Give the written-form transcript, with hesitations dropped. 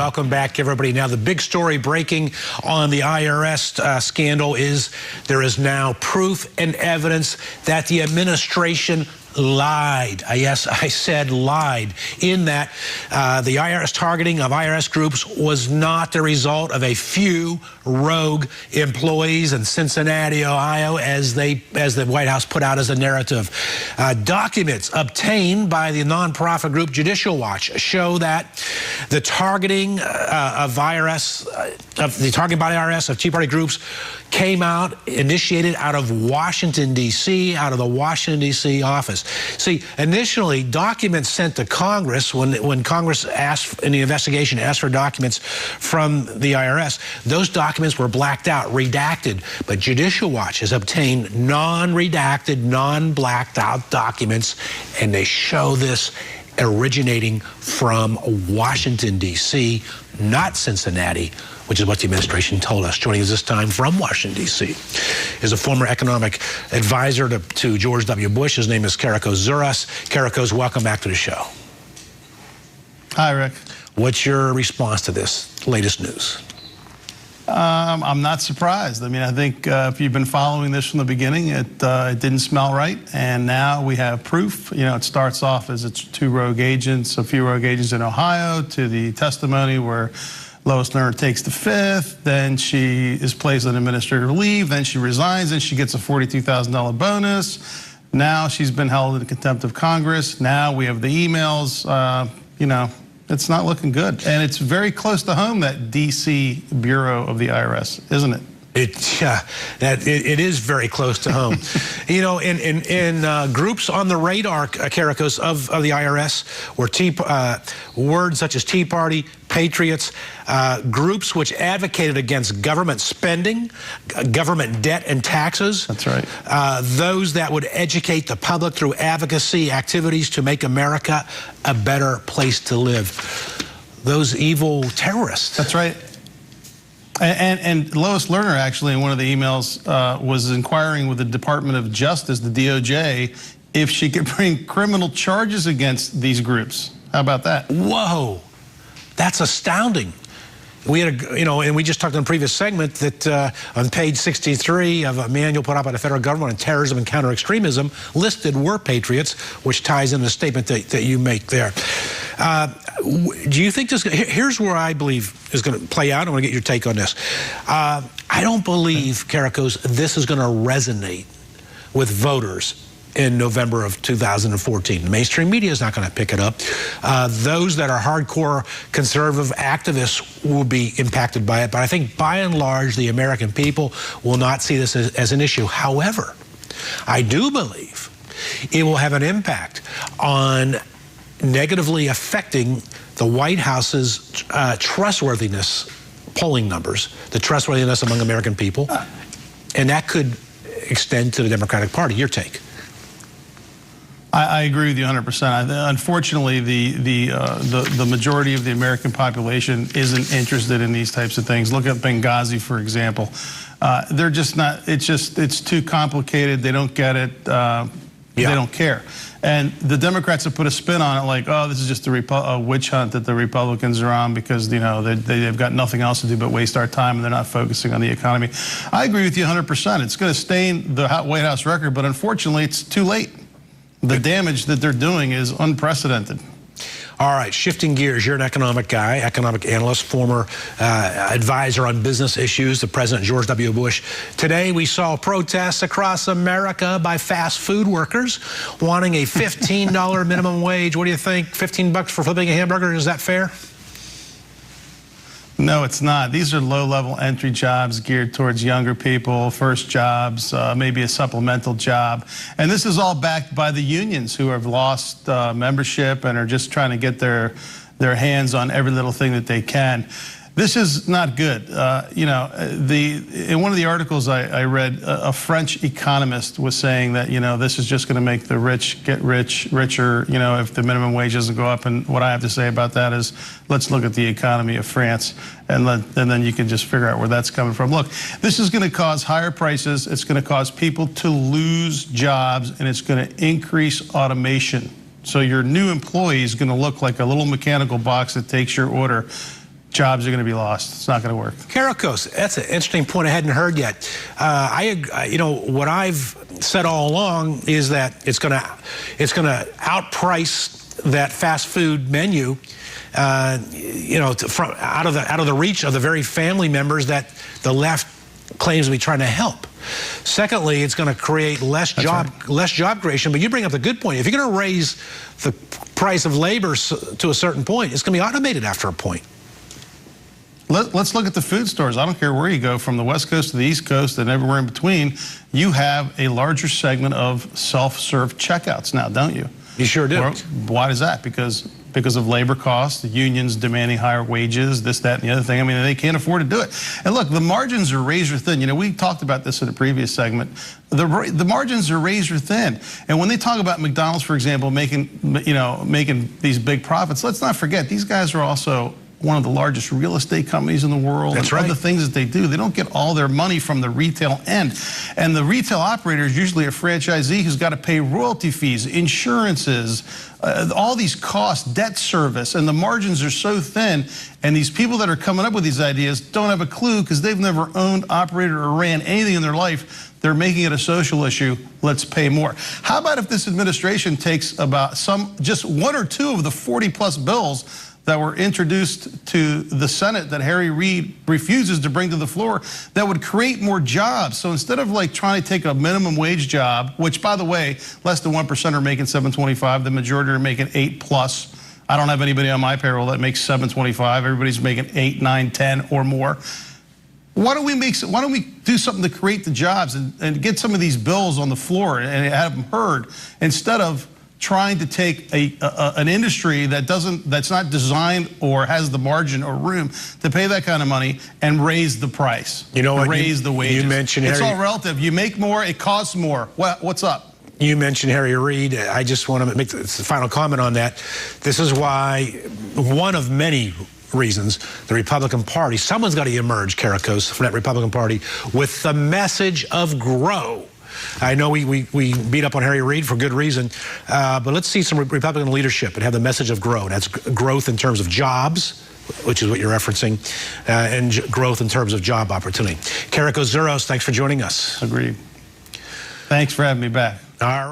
welcome back, everybody. Now, the big story breaking on the IRS scandal is there is now proof and evidence that the administration lied. Yes, I said lied, in that the IRS targeting of IRS groups was not the result of a few rogue employees in Cincinnati, Ohio, as the White House put out as a narrative. Documents obtained by the nonprofit group Judicial Watch show that the targeting of IRS, the targeting by the IRS of Tea Party groups came out, initiated out of Washington, D.C., out of the Washington, D.C. office. See, initially, documents sent to Congress, when Congress asked, in the investigation, asked for documents from the IRS, those documents were blacked out, redacted. But Judicial Watch has obtained non-redacted, non-blacked out documents, and they show this originating from Washington, D.C., not Cincinnati, which is what the administration told us. Joining us this time from Washington, D.C. is a former economic advisor to George W. Bush. His name is Kereakos Zuras. Kereakos, welcome back to the show. Hi, Rick. What's your response to this latest news? I'm not surprised. I mean, I think if you've been following this from the beginning, it didn't smell right, and now we have proof. You know, it starts off as it's two rogue agents, a few rogue agents in Ohio, to the testimony where Lois Lerner takes the fifth, then she is placed on administrative leave, then she resigns, and she gets a $42,000 bonus. Now she's been held in contempt of Congress. Now we have the emails. You know, it's not looking good. And it's very close to home, that D.C. Bureau of the IRS, isn't it? It is very close to home. You know, in groups on the radar, Kereakos, of the IRS, were words such as Tea Party, Patriots, groups which advocated against government spending, government debt and taxes. That's right. Those that would educate the public through advocacy activities to make America a better place to live. Those evil terrorists. That's right. And Lois Lerner, actually, in one of the emails, was inquiring with the Department of Justice, the DOJ, if she could bring criminal charges against these groups. How about that? Whoa, that's astounding. We had and we just talked in a previous segment that on page 63 of a manual put out by the federal government on terrorism and counter-extremism, listed were patriots, which ties in the statement that you make there. Do you think this, here's where I believe is going to play out. I want to get your take on this. I don't believe, Kereakos, this is going to resonate with voters in November of 2014. The mainstream media is not going to pick it up. Those that are hardcore conservative activists will be impacted by it, but I think by and large the American people will not see this as an issue. However, I do believe it will have an impact on negatively affecting the White House's trustworthiness, polling numbers, the trustworthiness among American people, and that could extend to the Democratic Party. Your take? I agree with you 100%. Unfortunately, the majority of the American population isn't interested in these types of things. Look at Benghazi, for example. They're just not. It's too complicated. They don't get it. They don't care. And the Democrats have put a spin on it, like, oh, this is just a witch hunt that the Republicans are on because, you know, they've got nothing else to do but waste our time and they're not focusing on the economy. I agree with you 100%. It's going to stain the White House record, but unfortunately, it's too late. The damage that they're doing is unprecedented. All right, shifting gears. You're an economic guy, economic analyst, former advisor on business issues to President George W. Bush. Today, we saw protests across America by fast food workers wanting a $15 minimum wage. What do you think? 15 bucks for flipping a hamburger? Is that fair? No, it's not. These are low-level entry jobs geared towards younger people, first jobs, maybe a supplemental job. And this is all backed by the unions who have lost membership and are just trying to get their hands on every little thing that they can. This is not good. You know, in one of the articles I read, a French economist was saying that, you know, this is just going to make the rich get richer, you know, if the minimum wage doesn't go up. And what I have to say about that is, let's look at the economy of France, and then you can just figure out where that's coming from. Look, this is going to cause higher prices. It's going to cause people to lose jobs, and it's going to increase automation. So your new employee is going to look like a little mechanical box that takes your order. jobs are going to be lost. It's not going to work. Kereakos, that's an interesting point I hadn't heard yet. What I've said all along is that it's going to outprice that fast food menu, out of the reach of the very family members that the left claims to be trying to help. Secondly, it's going to create less job creation. But you bring up a good point. If you're going to raise the price of labor to a certain point, it's going to be automated after a point. Let's look at the food stores. I don't care where you go, from the West Coast to the East Coast and everywhere in between, you have a larger segment of self-serve checkouts now, don't you? You sure do. Well, why is that? Because of labor costs, the unions demanding higher wages, this, that, and the other thing. I mean, they can't afford to do it. And look, the margins are razor thin. You know, we talked about this in a previous segment. The margins are razor thin. And when they talk about McDonald's, for example, making these big profits, let's not forget, these guys are also one of the largest real estate companies in the world. That's and right. Other things that they do. They don't get all their money from the retail end. And the retail operator is usually a franchisee who's got to pay royalty fees, insurances, all these costs, debt service, and the margins are so thin. And these people that are coming up with these ideas don't have a clue because they've never owned, operated, or ran anything in their life. They're making it a social issue. Let's pay more. How about if this administration takes about just one or two of the 40-plus bills that were introduced to the Senate that Harry Reid refuses to bring to the floor that would create more jobs? So instead of like trying to take a minimum wage job, which, by the way, less than 1% are making $7.25, the majority are making 8+. I don't have anybody on my payroll that makes $7.25. Everybody's making 8, 9, 10 or more. Why don't we do something to create the jobs and get some of these bills on the floor and have them heard, instead of trying to take an industry that's not designed or has the margin or room to pay that kind of money and raise the price. You know what? Raise the wages. You mentioned it's Harry, all relative. You make more, it costs more. What's up? You mentioned Harry Reid. I just want to make the final comment on that. This is why, one of many reasons, the Republican Party, someone's got to emerge, Kereakos, from that Republican Party with the message of grow. I know we beat up on Harry Reid for good reason, but let's see some Republican leadership and have the message of grow. That's growth in terms of jobs, which is what you're referencing, and growth in terms of job opportunity. Kereakos, Zuras, thanks for joining us. Agreed. Thanks for having me back. All right.